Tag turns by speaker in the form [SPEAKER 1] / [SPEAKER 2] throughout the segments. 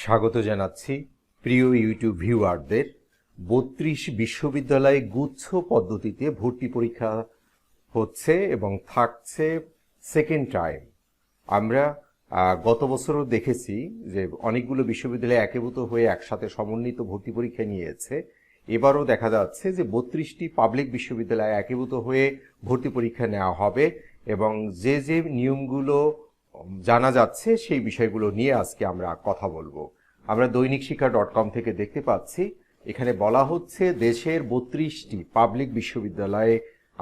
[SPEAKER 1] স্বাগত জানাচ্ছি প্রিয় ইউটিউব ভিউয়ারদের। ৩২ বিশ্ববিদ্যালয়ে গুচ্ছ পদ্ধতিতে ভর্তি পরীক্ষা হচ্ছে এবং থাকছে সেকেন্ড টাইম। আমরা গত বছরও দেখেছি যে অনেকগুলো বিশ্ববিদ্যালয় একীভূত হয়ে একসাথে সমন্বিত ভর্তি পরীক্ষা নিয়েছে। এবারও দেখা যাচ্ছে যে ৩২টি পাবলিক বিশ্ববিদ্যালয় একীভূত হয়ে ভর্তি পরীক্ষা নেওয়া হবে এবং যে যে নিয়মগুলো জানা যাচ্ছে সেই বিষয়গুলো নিয়ে আজকে আমরা কথা বলবো। আমরা দৈনিক শিক্ষা .com থেকে দেখতে পাচ্ছি, এখানে বলা হচ্ছে দেশের ৩২টি পাবলিক বিশ্ববিদ্যালয়ে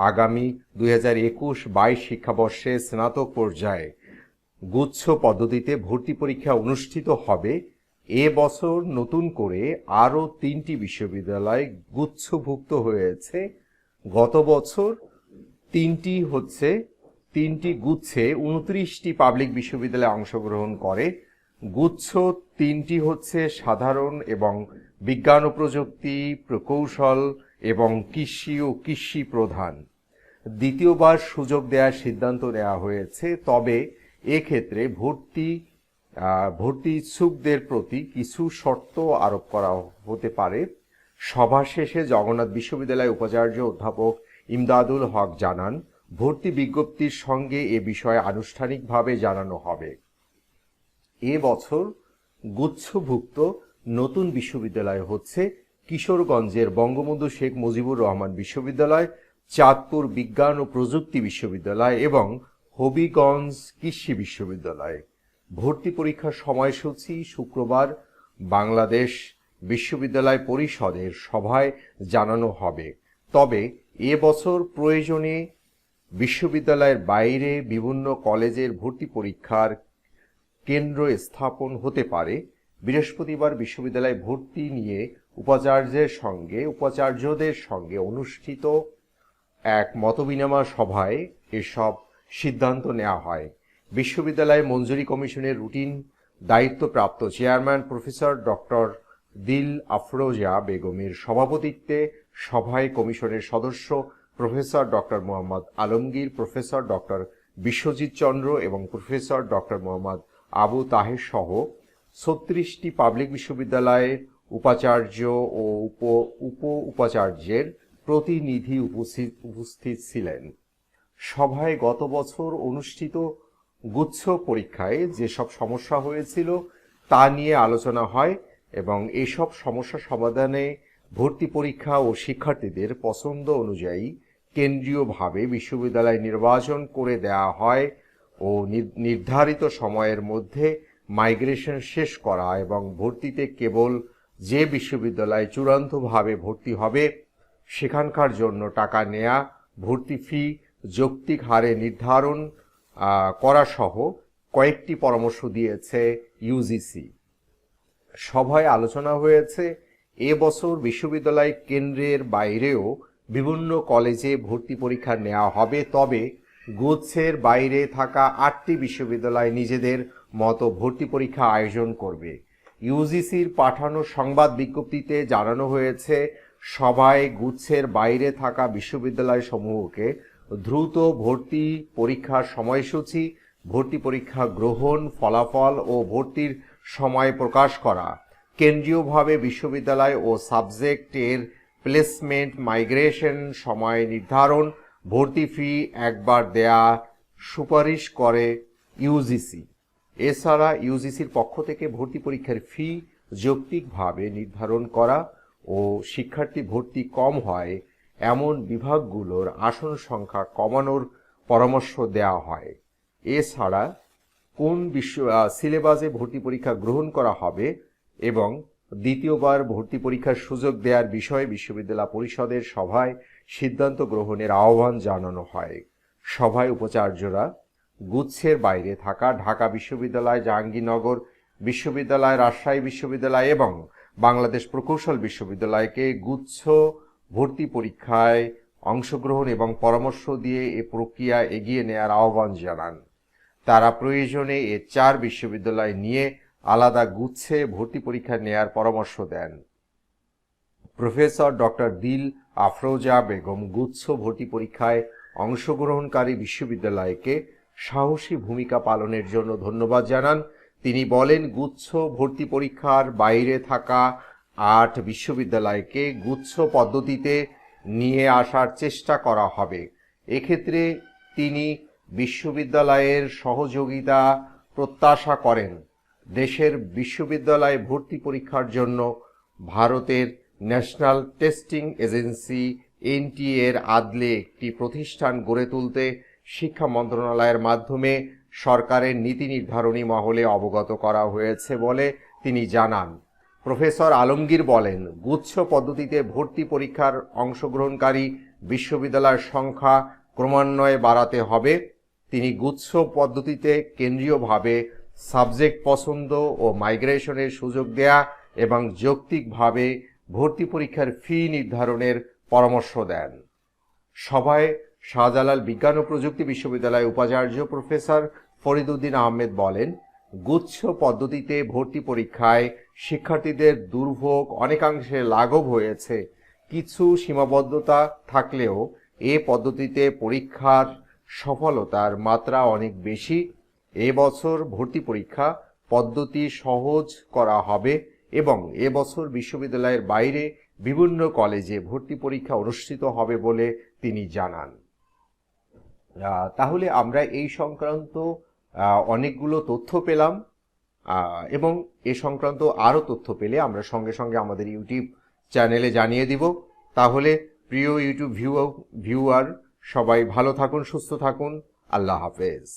[SPEAKER 1] আগামী 2021-22 শিক্ষাবর্ষে স্নাতক পর্যায়ে গুচ্ছ পদ্ধতিতে ভর্তি পরীক্ষা অনুষ্ঠিত হবে। এ বছর নতুন করে আরও 3টি বিশ্ববিদ্যালয় গুচ্ছভুক্ত হয়েছে। গত বছর 3টি গুচ্ছে 29টি পাবলিক বিশ্ববিদ্যালয়ে অংশগ্রহণ করে। গুচ্ছ 3টি হচ্ছে সাধারণ এবং বিজ্ঞান ও প্রযুক্তি, প্রকৌশল এবং কৃষি ও কৃষি প্রধান। দ্বিতীয়বার সুযোগ দেওয়ার সিদ্ধান্ত নেওয়া হয়েছে, তবে এক্ষেত্রে ভর্তি ইচ্ছুকদের প্রতি কিছু শর্ত আরোপ করা হতে পারে। সভা শেষে জগন্নাথ বিশ্ববিদ্যালয়ের উপাচার্য অধ্যাপক ইমদাদুল হক জানান, ভর্তি বিজ্ঞপ্তির সঙ্গে এ বিষয়ে আনুষ্ঠানিকভাবে জানানো হবে। এ বছর গুচ্ছভুক্ত নতুন বিশ্ববিদ্যালয় হচ্ছে কিশোরগঞ্জের বঙ্গবন্ধু শেখ মুজিবুর রহমান বিশ্ববিদ্যালয়, চাঁদপুর বিজ্ঞান ও প্রযুক্তি বিশ্ববিদ্যালয় এবং হবিগঞ্জ কৃষি বিশ্ববিদ্যালয়। ভর্তি পরীক্ষার সময়সূচি শুক্রবার বাংলাদেশ বিশ্ববিদ্যালয় পরিষদের সভায় জানানো হবে। তবে এ বছর প্রয়োজনে বিশ্ববিদ্যালয়ের বাইরে বিভিন্ন কলেজের ভর্তি পরীক্ষার কেন্দ্র স্থাপন হতে পারে। বৃহস্পতিবার বিশ্ববিদ্যালয় ভর্তি নিয়ে উপাচার্যদের সঙ্গে অনুষ্ঠিত এক মতবিনিময় সভায় এসব সিদ্ধান্ত নেওয়া হয়। বিশ্ববিদ্যালয় মঞ্জুরি কমিশনের রুটিন দায়িত্বপ্রাপ্ত চেয়ারম্যান প্রফেসর ডক্টর দিল আফরোজা বেগমের সভাপতিত্বে সভায় কমিশনের সদস্য professor doctor Mohammad Alamgir, professor doctor Biswajit Chandra এবং প্রফেসর ডক্টর মোহাম্মদ আবু তাহের সহ 36টি পাবলিক বিশ্ববিদ্যালয়ের উপাচার্য ও উপ উপাচার্যের প্রতিনিধি উপস্থিত ছিলেন। সভায় গত বছর অনুষ্ঠিত গুচ্ছ পরীক্ষায় যেসব সমস্যা হয়েছিল তা নিয়ে আলোচনা হয় এবং এসব সমস্যা সমাধানে ভর্তি পরীক্ষা ও শিক্ষার্থীদের পছন্দ অনুযায়ী কেন্দ্রীয়ভাবে বিশ্ববিদ্যালয় নির্বাচন করে দেওয়া হয় ও নির্ধারিত সময়ের মধ্যে মাইগ্রেশন শেষ করা এবং ভর্তিতে কেবল যে বিশ্ববিদ্যালয় চূড়ান্তভাবে ভর্তি হবে সেখানকার জন্য টাকা নেয়া, ভর্তি ফি যৌক্তিক হারে নির্ধারণ করা সহ কয়েকটি পরামর্শ দিয়েছে ইউজিসি। সভায় আলোচনা হয়েছে এ বছর বিশ্ববিদ্যালয় কেন্দ্রের বাইরেও বিভিন্ন কলেজে ভর্তি পরীক্ষা নেওয়া হবে, তবে গুচ্ছের বাইরে থাকা 8টি বিশ্ববিদ্যালয় নিজেদের মতো ভর্তি পরীক্ষা আয়োজন করবে। ইউজিসির পাঠানো সংবাদ বিজ্ঞপ্তিতে জানানো হয়েছে, সভায় গুচ্ছের বাইরে থাকা বিশ্ববিদ্যালয় সমূহকে দ্রুত ভর্তি পরীক্ষার সময়সূচি, ভর্তি পরীক্ষা গ্রহণ, ফলাফল ও ভর্তির সময় প্রকাশ করা, কেন্দ্রীয়ভাবে বিশ্ববিদ্যালয় ও সাবজেক্টের প্লেসমেন্ট, মাইগ্রেশন সময় নির্ধারণ, ভর্তি ফি একবার দেয়া সুপারিশ করে ইউজিসি। এছাড়া ইউজিসির পক্ষ থেকে ভর্তি পরীক্ষার ফি যৌক্তিকভাবে নির্ধারণ করা ও শিক্ষার্থী ভর্তি কম হয় এমন বিভাগগুলোর আসন সংখ্যা কমানোর পরামর্শ দেওয়া হয়। এছাড়া কোন সিলেবাসে ভর্তি পরীক্ষা গ্রহণ করা হবে এবং দ্বিতীয়বার ভর্তি পরীক্ষার সুযোগ দেওয়ার বিষয়ে বিশ্ববিদ্যালয় পরিষদের সভায় সিদ্ধান্ত গ্রহণের আহ্বান জানানো হয়। সভায় উপাচার্যরা গুচ্ছের বাইরে থাকা ঢাকা বিশ্ববিদ্যালয়, জাহাঙ্গীরনগর বিশ্ববিদ্যালয়, রাজশাহী বিশ্ববিদ্যালয় এবং বাংলাদেশ প্রকৌশল বিশ্ববিদ্যালয়কে গুচ্ছ ভর্তি পরীক্ষায় অংশগ্রহণ এবং পরামর্শ দিয়ে এ প্রক্রিয়া এগিয়ে নেওয়ার আহ্বান জানান। তারা প্রয়োজনে এ 4 বিশ্ববিদ্যালয় নিয়ে আলাদা গুচ্ছে ভর্তি পরীক্ষা নেয়ার পরামর্শ দেন। প্রফেসর ডক্টর দিল আফরোজা বেগম গুচ্ছ ভর্তি পরীক্ষায় অংশগ্রহণকারী বিশ্ববিদ্যালয়কে সাহসী ভূমিকা পালনের জন্য ধন্যবাদ জানান। তিনি বলেন, গুচ্ছ ভর্তি পরীক্ষার বাইরে থাকা 8 বিশ্ববিদ্যালয়কে গুচ্ছ পদ্ধতিতে নিয়ে আসার চেষ্টা করা হবে। এক্ষেত্রে তিনি বিশ্ববিদ্যালয়ের সহযোগিতা প্রত্যাশা করেন। দেশের বিশ্ববিদ্যালয় ভর্তি পরীক্ষার জন্য ভারতের ন্যাশনাল টেস্টিং এজেন্সি এনটিএ এর আদলে একটি প্রতিষ্ঠান গড়ে তুলতে শিক্ষা মন্ত্রণালয়ের মাধ্যমে সরকারের নীতি নির্ধারণী মহলে অবগত করা হয়েছে বলে তিনি জানান। প্রফেসর আলমগীর বলেন, গুচ্ছ পদ্ধতিতে ভর্তি পরীক্ষার অংশগ্রহণকারী বিশ্ববিদ্যালয়ের সংখ্যা ক্রমান্বয়ে বাড়াতে হবে। তিনি গুচ্ছ পদ্ধতিতে কেন্দ্রীয়ভাবে সাবজেক্ট পছন্দ ও মাইগ্রেশনের সুযোগ দেয়া এবং যৌক্তিকভাবে ভর্তি পরীক্ষার ফি নির্ধারণের পরামর্শ দেন। সভায় শাহজালাল বিজ্ঞান ও প্রযুক্তি বিশ্ববিদ্যালয়ের উপাচার্য প্রফেসর ফরিদউদ্দিন আহমেদ বলেন, গুচ্ছ পদ্ধতিতে ভর্তি পরীক্ষায় শিক্ষার্থীদের দুর্ভোগ অনেকাংশে লাঘব হয়েছে। কিছু সীমাবদ্ধতা থাকলেও এ পদ্ধতিতে পরীক্ষার সফলতার মাত্রা অনেক বেশি। এবছর ভর্তি পরীক্ষা পদ্ধতি সহজ করা হবে এবং এবছর বিশ্ববিদ্যালয়ের বাইরে বিভিন্ন কলেজে ভর্তি পরীক্ষা অনুষ্ঠিত হবে বলে তিনি জানান। তাহলে আমরা এই সংক্রান্ত অনেকগুলো তথ্য পেলাম এবং এ সংক্রান্ত আরও তথ্য পেলে আমরা সঙ্গে সঙ্গে আমাদের ইউটিউব চ্যানেলে জানিয়ে দিব। তাহলে প্রিয় ইউটিউব ভিউয়ার, সবাই ভালো থাকুন, সুস্থ থাকুন। আল্লাহ হাফেজ।